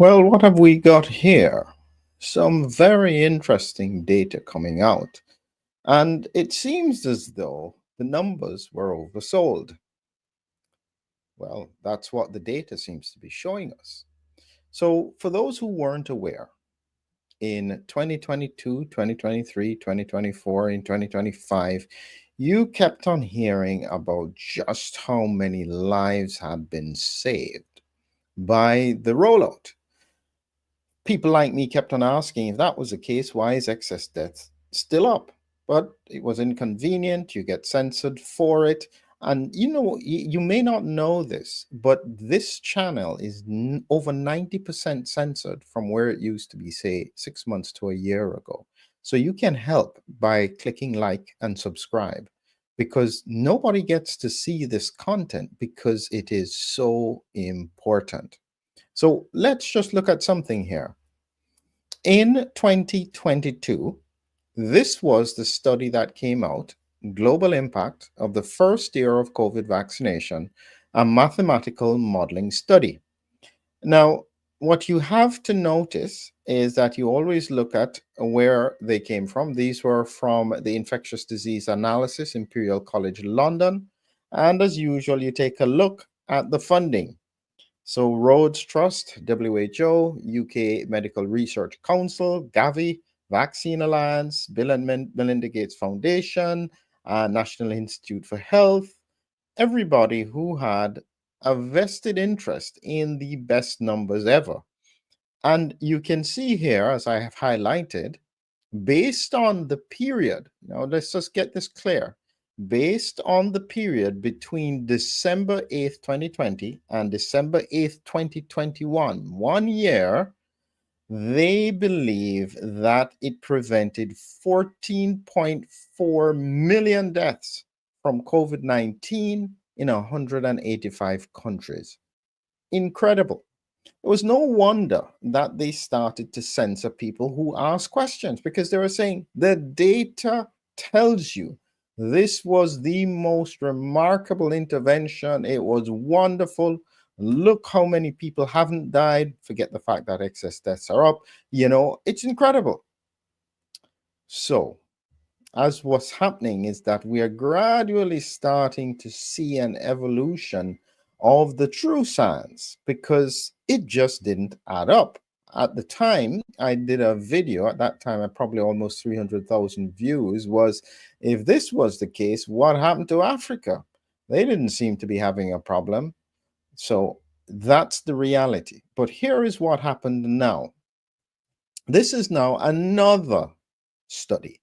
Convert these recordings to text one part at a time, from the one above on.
Well, what have we got here? Some very interesting data coming out, and it seems as though the numbers were oversold. Well, that's what the data seems to be showing us. So, for those who weren't aware, in 2022, 2023, 2024, in 2025, you kept on hearing about just how many lives had been saved by the rollout. People like me kept on asking, if that was the case, why is excess death still up? But it was inconvenient. You get censored for it. And you may not know this, but this channel is over 90% censored from where it used to be, say, 6 months to a year ago. So you can help by clicking like and subscribe because nobody gets to see this content because it is so important. So let's just look at something here. In 2022, this was the study that came out, Global Impact of the First Year of COVID Vaccination, a mathematical modeling study. Now, what you have to notice is that you always look at where they came from. These were from the Infectious Disease Analysis, Imperial College London. And as usual, you take a look at the funding. So Rhodes Trust, WHO, UK Medical Research Council, Gavi, Vaccine Alliance, Bill and Melinda Gates Foundation, National Institute for Health, everybody who had a vested interest in the best numbers ever. And you can see here, as I have highlighted, based on the period, now let's just get this clear. Based on the period between December 8th, 2020 and December 8th, 2021, 1 year, they believe that it prevented 14.4 million deaths from COVID 19 in 185 countries. Incredible. It was no wonder that they started to censor people who asked questions because they were saying the data tells you this was the most remarkable intervention. It was wonderful. Look how many people haven't died. Forget the fact that excess deaths are up. It's incredible. So, as what's happening is that we are gradually starting to see an evolution of the true science because it just didn't add up. At the time, I did a video. At that time, I probably almost 300,000 views. Was if this was the case, what happened to Africa? They didn't seem to be having a problem. So that's the reality. But here is what happened now. This is now another study.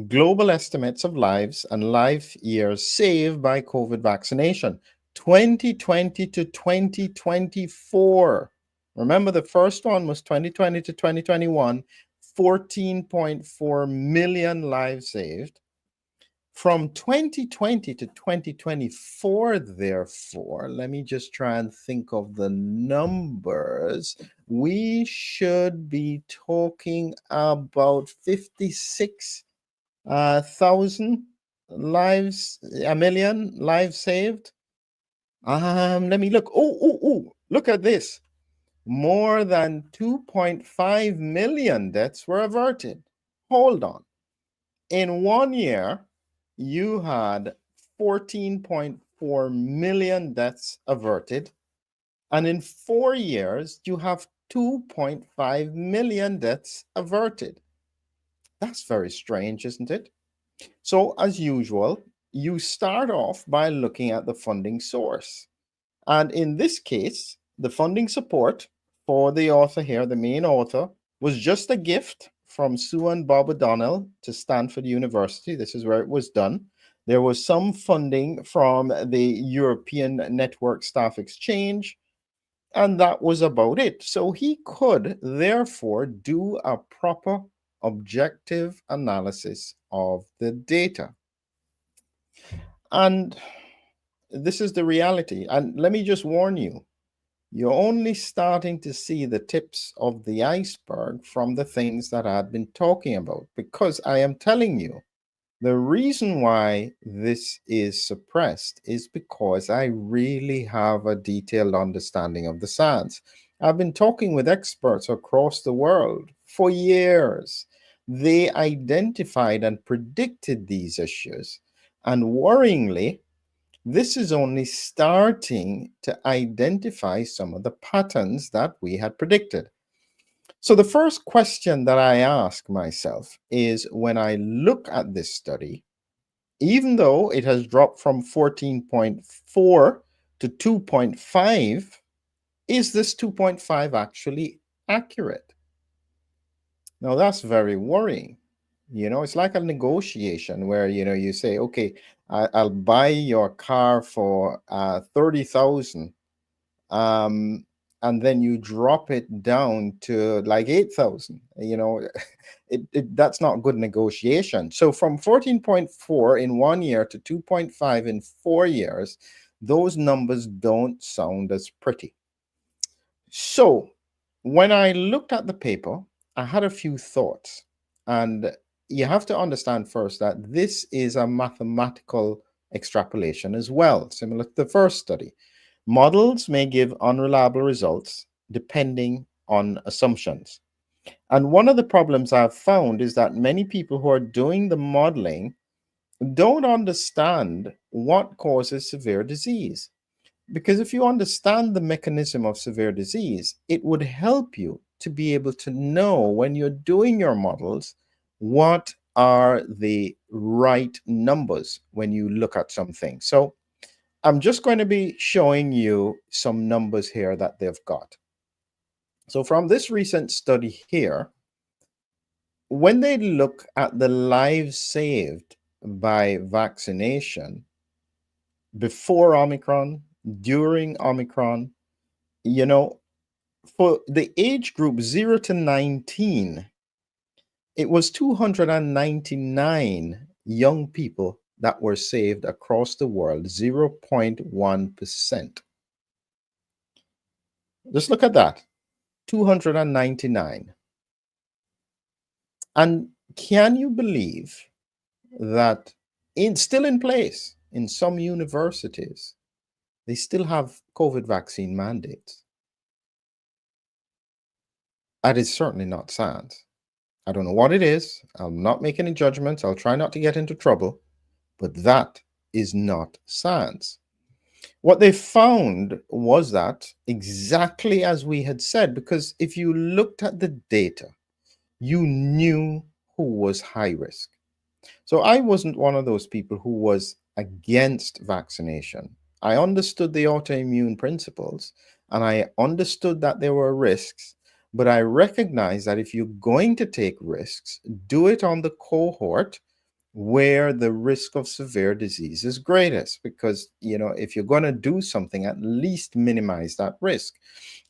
Global estimates of lives and life years saved by COVID vaccination, 2020 to 2024. Remember, the first one was 2020 to 2021, 14.4 million lives saved. From 2020 to 2024, therefore, let me just try and think of the numbers. We should be talking about 56,000 lives, a million lives saved. Let me look. Oh, look at this. More than 2.5 million deaths were averted. Hold on. In 1 year, you had 14.4 million deaths averted. And in 4 years, you have 2.5 million deaths averted. That's very strange, isn't it? So, as usual, you start off by looking at the funding source. And in this case, the funding support for the author here, the main author, was just a gift from Sue and Bob O'Donnell to Stanford University. This is where it was done. There was some funding from the European Network Staff Exchange, and that was about it. So he could therefore do a proper objective analysis of the data. And this is the reality. And let me just warn you, you're only starting to see the tips of the iceberg from the things that I've been talking about, because I am telling you, the reason why this is suppressed is because I really have a detailed understanding of the science. I've been talking with experts across the world for years. They identified and predicted these issues. And worryingly, this is only starting to identify some of the patterns that we had predicted. So, the first question that I ask myself is when I look at this study, even though it has dropped from 14.4 to 2.5, is this 2.5 actually accurate? Now, that's very worrying. It's like a negotiation where, you say, okay, I'll buy your car for 30,000, um, and then you drop it down to like 8,000. That's not good negotiation. So from 14.4 in 1 year to 2.5 in 4 years, those numbers don't sound as pretty. So when I looked at the paper, I had a few thoughts. And you have to understand first that this is a mathematical extrapolation as well, similar to the first study. Models may give unreliable results depending on assumptions. And one of the problems I've found is that many people who are doing the modeling don't understand what causes severe disease. Because if you understand the mechanism of severe disease, it would help you to be able to know when you're doing your models what are the right numbers when you look at something. So I'm just going to be showing you some numbers here that they've got. So from this recent study here, when they look at the lives saved by vaccination before Omicron, during Omicron, you know, for the age group 0 to 19, it was 299 young people that were saved across the world, 0.1%. Just look at that, 299. And can you believe that still in place in some universities, they still have COVID vaccine mandates? That is certainly not science. I don't know what it is. I'll not make any judgments. I'll try not to get into trouble, but that is not science. What they found was that exactly as we had said, because if you looked at the data, you knew who was high risk. So I wasn't one of those people who was against vaccination. I understood the autoimmune principles and I understood that there were risks, but I recognize that if you're going to take risks, do it on the cohort where the risk of severe disease is greatest, because if you're going to do something, at least minimize that risk.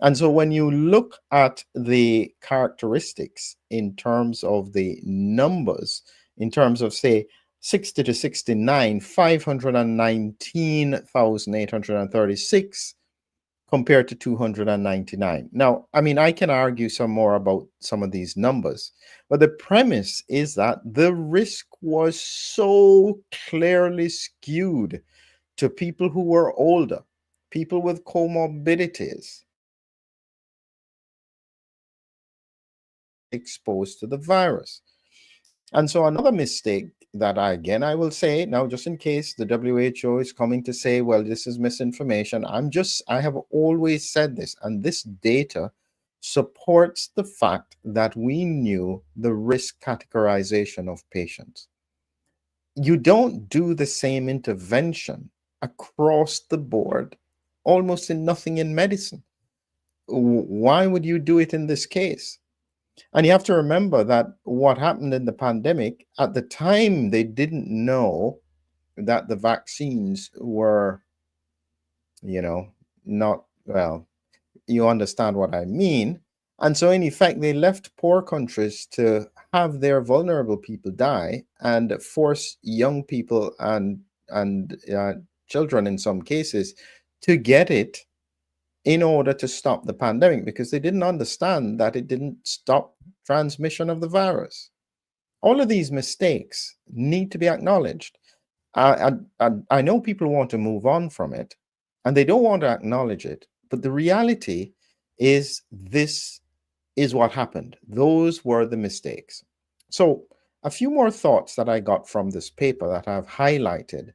And so when you look at the characteristics in terms of the numbers, in terms of say 60 to 69, 519,836 compared to 299. Now, I mean, I can argue some more about some of these numbers, but the premise is that the risk was so clearly skewed to people who were older, people with comorbidities, exposed to the virus. And so another mistake that I will say now, just in case the WHO is coming to say, well, this is misinformation, I have always said this, and this data supports the fact that we knew the risk categorization of patients. You don't do the same intervention across the board, almost in nothing in medicine. Why would you do it in this case? And you have to remember that what happened in the pandemic, at the time, they didn't know that the vaccines were, not, well, you understand what I mean. And so, in effect, they left poor countries to have their vulnerable people die and force young people and children, in some cases, to get it in order to stop the pandemic, because they didn't understand that it didn't stop transmission of the virus. All of these mistakes need to be acknowledged. I know people want to move on from it and they don't want to acknowledge it. But the reality is this is what happened. Those were the mistakes. So, a few more thoughts that I got from this paper that I've highlighted.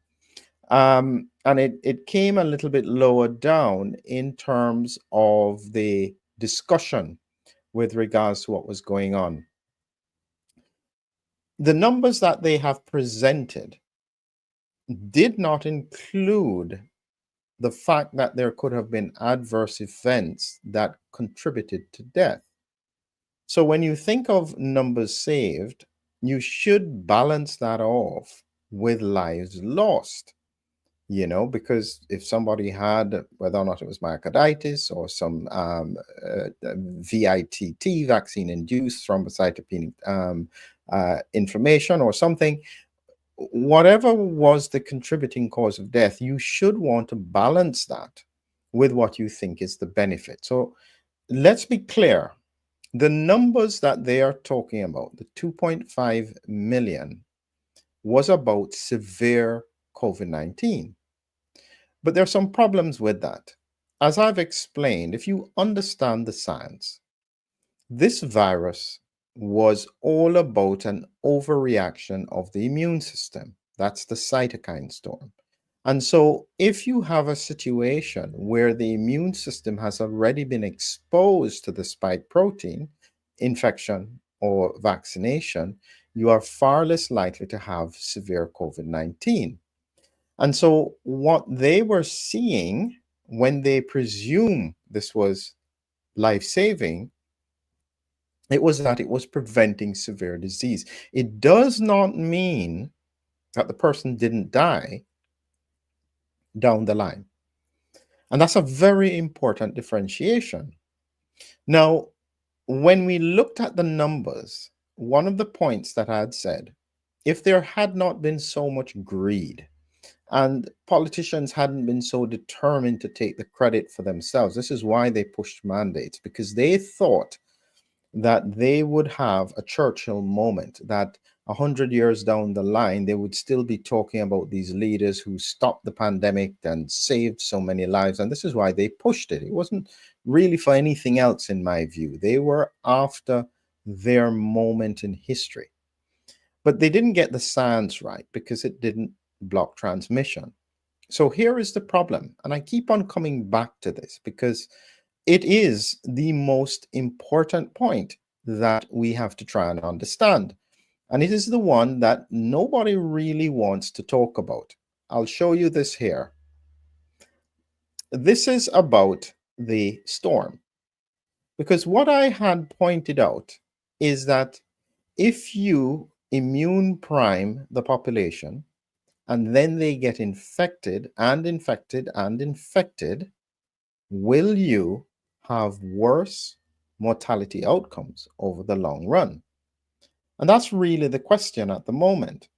And it came a little bit lower down in terms of the discussion with regards to what was going on. The numbers that they have presented did not include the fact that there could have been adverse events that contributed to death. So when you think of numbers saved, you should balance that off with lives lost, because if somebody had, whether or not it was myocarditis or some VITT, vaccine induced thrombocytopenic inflammation or something, whatever was the contributing cause of death, you should want to balance that with what you think is the benefit. So let's be clear. The numbers that they are talking about, the 2.5 million, was about severe COVID-19. But there are some problems with that. As I've explained, if you understand the science, this virus was all about an overreaction of the immune system. That's the cytokine storm. And so, if you have a situation where the immune system has already been exposed to the spike protein, infection or vaccination, you are far less likely to have severe COVID 19. And so, what they were seeing when they presume this was life saving, it was that it was preventing severe disease. It does not mean that the person didn't die down the line. And that's a very important differentiation. Now, when we looked at the numbers, one of the points that I had said, if there had not been so much greed and politicians hadn't been so determined to take the credit for themselves, this is why they pushed mandates, because they thought that they would have a Churchill moment, that 100 years down the line, they would still be talking about these leaders who stopped the pandemic and saved so many lives. And this is why they pushed it. It wasn't really for anything else, in my view. They were after their moment in history. But they didn't get the science right because it didn't block transmission. So here is the problem. And I keep on coming back to this because it is the most important point that we have to try and understand. And it is the one that nobody really wants to talk about. I'll show you this here. This is about the storm. Because what I had pointed out is that if you immune prime the population and then they get infected and infected and infected, will you have worse mortality outcomes over the long run? And that's really the question at the moment.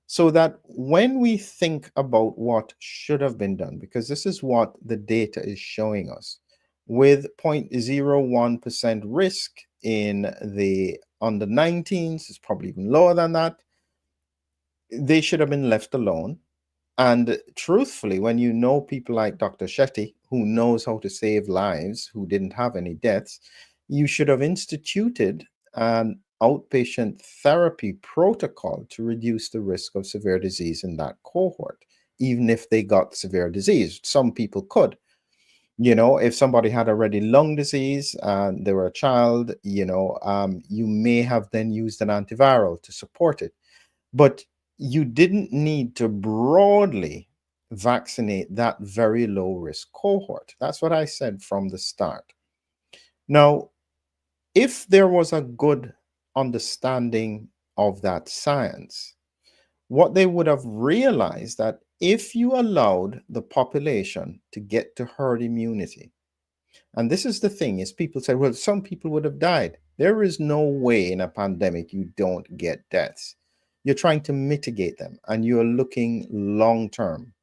So that when we think about what should have been done, because this is what the data is showing us, with 0.01% risk in the under 19s, it's probably even lower than that, they should have been left alone. And truthfully, when you know people like Dr. Shetty, who knows how to save lives, who didn't have any deaths, you should have instituted an outpatient therapy protocol to reduce the risk of severe disease in that cohort, even if they got severe disease. Some people could. If somebody had already lung disease and they were a child, you may have then used an antiviral to support it. But you didn't need to broadly vaccinate that very low risk cohort. That's what I said from the start. Now, if there was a good understanding of that science, what they would have realized that if you allowed the population to get to herd immunity, and this is the thing, is people say, well, some people would have died. There is no way in a pandemic you don't get deaths. You're trying to mitigate them and you're looking long term.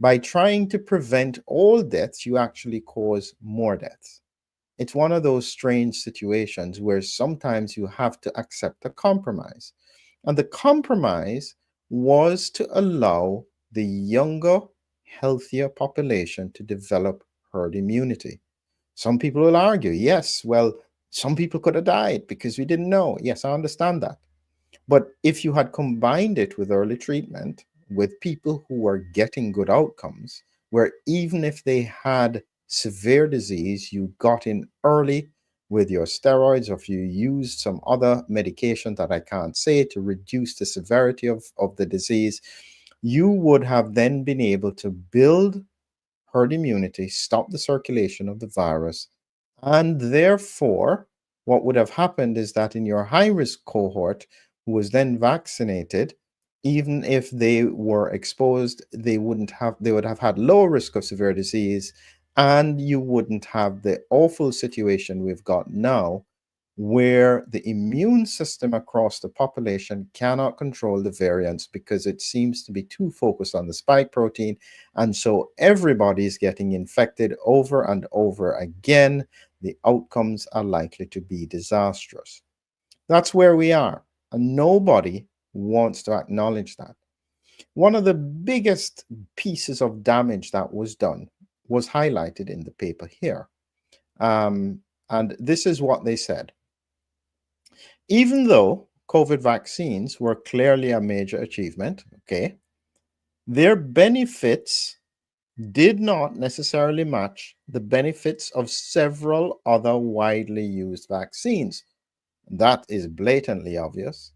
By trying to prevent all deaths, you actually cause more deaths. It's one of those strange situations where sometimes you have to accept a compromise. And the compromise was to allow the younger, healthier population to develop herd immunity. Some people will argue, yes, well, some people could have died because we didn't know. Yes, I understand that. But if you had combined it with early treatment, with people who were getting good outcomes, where even if they had severe disease, you got in early with your steroids, or if you used some other medication that I can't say to reduce the severity of the disease, you would have then been able to build herd immunity, stop the circulation of the virus, and therefore, what would have happened is that in your high risk cohort, who was then vaccinated, even if they were exposed, they would have had low risk of severe disease, and you wouldn't have the awful situation we've got now where the immune system across the population cannot control the variants because it seems to be too focused on the spike protein. And so everybody's getting infected over and over again. The outcomes are likely to be disastrous. That's where we are. And nobody wants to acknowledge that. One of the biggest pieces of damage that was done was highlighted in the paper here. And this is what they said. Even though COVID vaccines were clearly a major achievement, okay, their benefits did not necessarily match the benefits of several other widely used vaccines. That is blatantly obvious.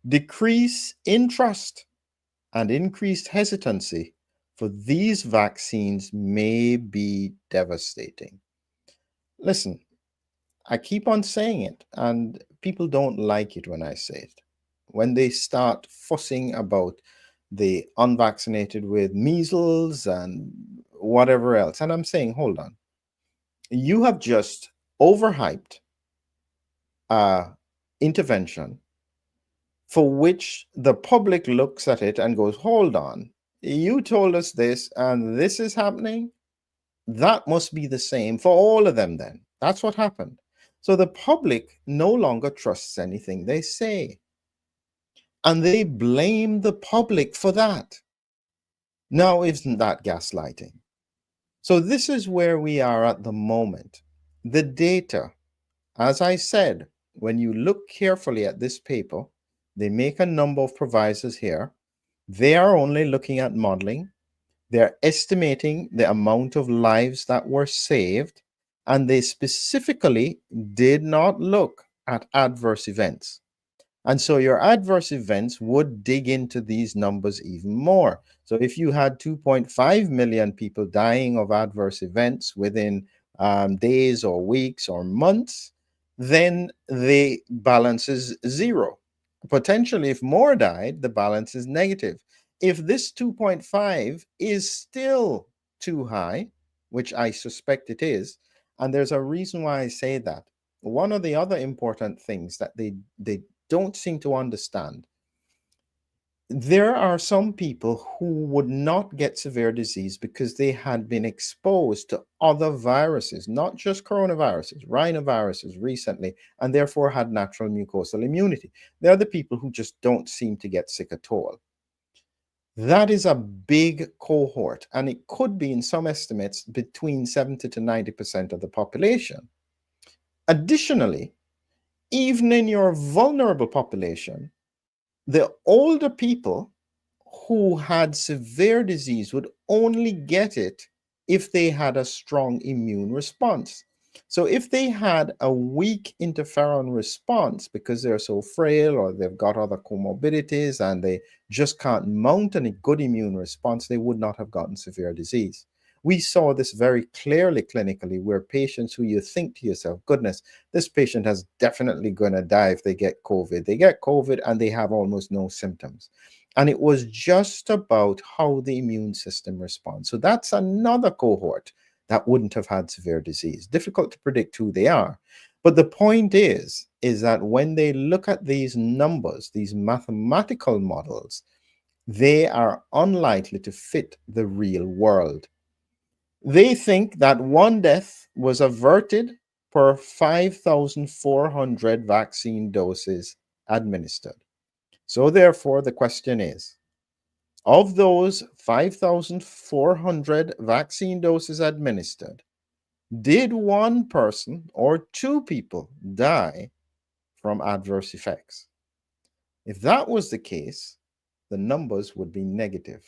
Decrease in trust and increased hesitancy for these vaccines may be devastating. Listen, I keep on saying it, and people don't like it when I say it. When they start fussing about the unvaccinated with measles and whatever else. And I'm saying, hold on. You have just overhyped intervention for which the public looks at it and goes, hold on, you told us this and this is happening. That must be the same for all of them then. That's what happened. So the public no longer trusts anything they say. And they blame the public for that. Now, isn't that gaslighting? So this is where we are at the moment. The data, as I said, when you look carefully at this paper, they make a number of provisos here. They are only looking at modeling. They're estimating the amount of lives that were saved, and they specifically did not look at adverse events. And so your adverse events would dig into these numbers even more. So if you had 2.5 million people dying of adverse events within days or weeks or months, then the balance is zero. Potentially, if more died, the balance is negative. If this 2.5 is still too high, which I suspect it is, and there's a reason why I say that. One of the other important things that they don't seem to understand. There are some people who would not get severe disease because they had been exposed to other viruses, not just coronaviruses, rhinoviruses recently, and therefore had natural mucosal immunity. They're the people who just don't seem to get sick at all. That is a big cohort, and it could be, in some estimates, between 70 to 90% of the population. Additionally, even in your vulnerable population, the older people who had severe disease would only get it if they had a strong immune response. So if they had a weak interferon response because they're so frail or they've got other comorbidities and they just can't mount any good immune response, they would not have gotten severe disease. We saw this very clearly clinically, where patients who you think to yourself, goodness, this patient has definitely going to die if they get COVID. They get COVID and they have almost no symptoms. And it was just about how the immune system responds. So that's another cohort that wouldn't have had severe disease. Difficult to predict who they are. But the point is that when they look at these numbers, these mathematical models, they are unlikely to fit the real world. They think that one death was averted per 5,400 vaccine doses administered. So therefore, the question is, of those 5,400 vaccine doses administered, Did one person or two people die from adverse effects? If that was the case, the numbers would be negative.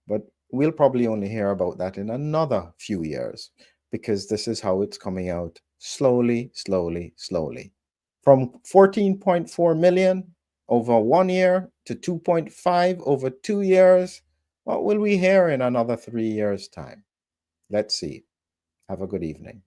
But we'll probably only hear about that in another few years because this is how it's coming out slowly, slowly, slowly. From 14.4 million over 1 year to 2.5 over 2 years. What will we hear in another 3 years' time? Let's see. Have a good evening.